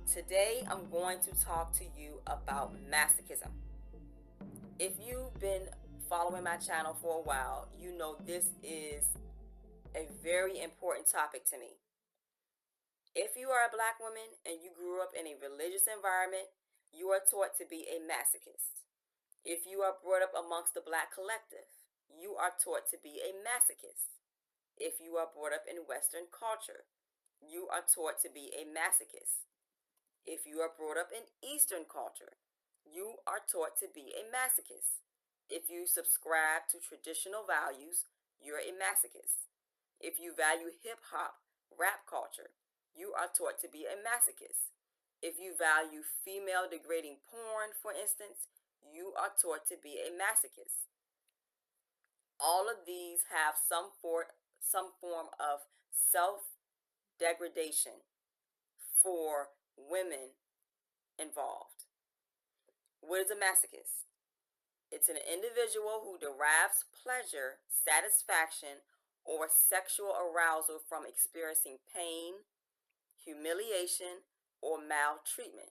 Today I'm going to talk to you about masochism. If you've been following my channel for a while, you know this is a very important topic to me. If you are a black woman and you grew up in a religious environment, you are taught to be a masochist. If you are brought up amongst the black collective, you are taught to be a masochist. If you are brought up in Western culture, you are taught to be a masochist. If you are brought up in Eastern culture, you are taught to be a masochist. If you subscribe to traditional values, you're a masochist. If you value hip hop, rap culture, you are taught to be a masochist. If you value female degrading porn, for instance, you are taught to be a masochist. All of these have some form of self-degradation for women involved. What is a masochist? It's an individual who derives pleasure, satisfaction, or sexual arousal from experiencing pain, humiliation, or maltreatment.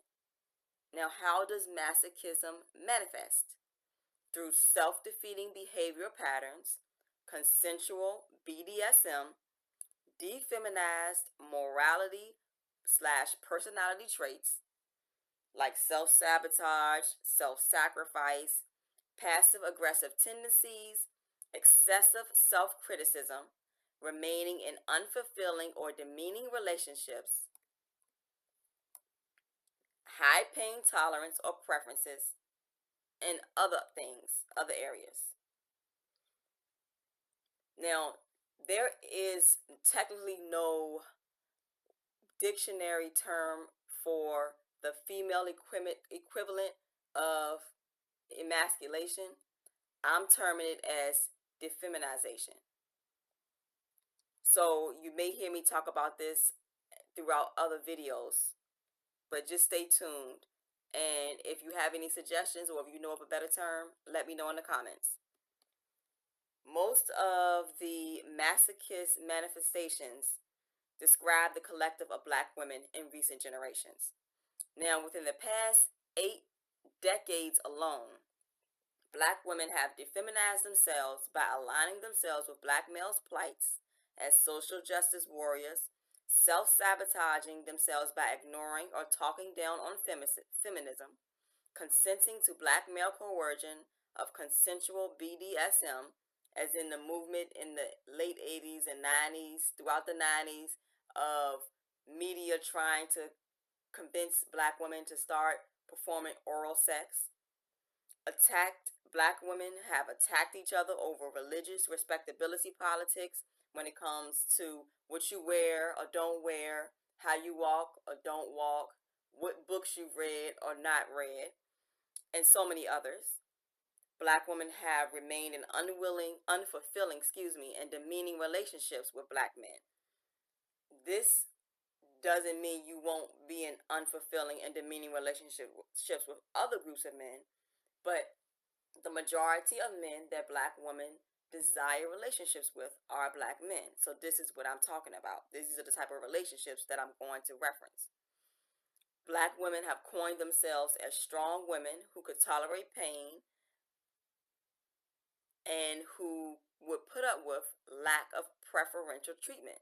Now, how does masochism manifest? Through self-defeating behavior patterns, consensual BDSM, defeminized morality / personality traits, like self-sabotage, self-sacrifice, passive-aggressive tendencies, excessive self-criticism, remaining in unfulfilling or demeaning relationships, high pain tolerance or preferences, and other things, other areas. Now, there is technically no dictionary term for the female equivalent of emasculation. I'm terming it as defeminization. So you may hear me talk about this throughout other videos, but just stay tuned. And if you have any suggestions or if you know of a better term, let me know in the comments. Most of the masochist manifestations describe the collective of black women in recent generations. Now, within the past 8 decades alone, black women have defeminized themselves by aligning themselves with black males' plights as social justice warriors, self-sabotaging themselves by ignoring or talking down on feminism, consenting to black male coercion of consensual BDSM, as in the movement in the late 80s and 90s, throughout the 90s, of media trying to convince black women to start performing oral sex. Attacked black women have attacked each other over religious respectability politics when it comes to what you wear or don't wear, how you walk or don't walk, what books you've read or not read, and so many others. Black women have remained in unfulfilling, and demeaning relationships with black men. This doesn't mean you won't be in unfulfilling and demeaning relationships with other groups of men, but the majority of men that black women desire relationships with are black men. So this is what I'm talking about. These are the type of relationships that I'm going to reference. Black women have coined themselves as strong women who could tolerate pain and who would put up with lack of preferential treatment.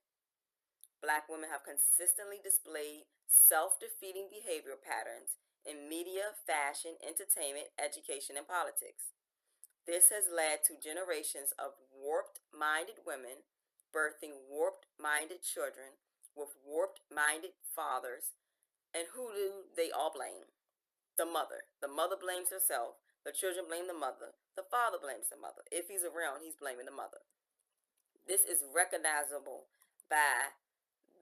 Black women have consistently displayed self-defeating behavior patterns in media, fashion, entertainment, education, and politics. This has led to generations of warped-minded women birthing warped-minded children with warped-minded fathers. And who do they all blame? The mother. The mother blames herself. The children blame the mother. The father blames the mother. If he's around, he's blaming the mother. This is recognizable by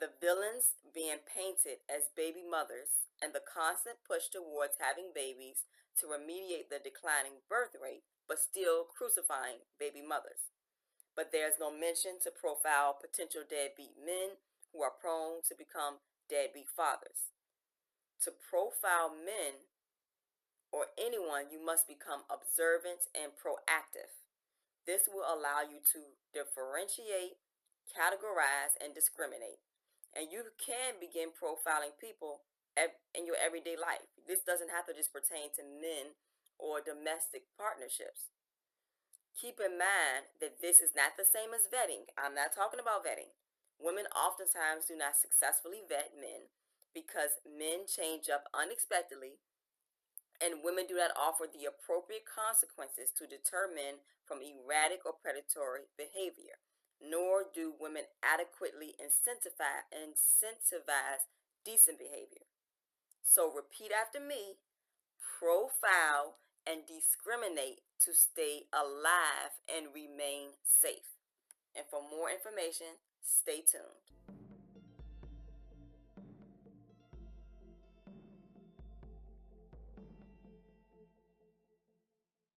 the villains being painted as baby mothers and the constant push towards having babies to remediate the declining birth rate, but still crucifying baby mothers. But there's no mention to profile potential deadbeat men who are prone to become deadbeat fathers. To profile men or anyone, you must become observant and proactive. This will allow you to differentiate, categorize, and discriminate. And you can begin profiling people in your everyday life. This doesn't have to just pertain to men or domestic partnerships. Keep in mind that this is not the same as vetting. I'm not talking about vetting. Women oftentimes do not successfully vet men because men change up unexpectedly, and women do not offer the appropriate consequences to deter men from erratic or predatory behavior, nor do women adequately incentivize decent behavior. So repeat after me: profile and discriminate to stay alive and remain safe. And for more information, stay tuned.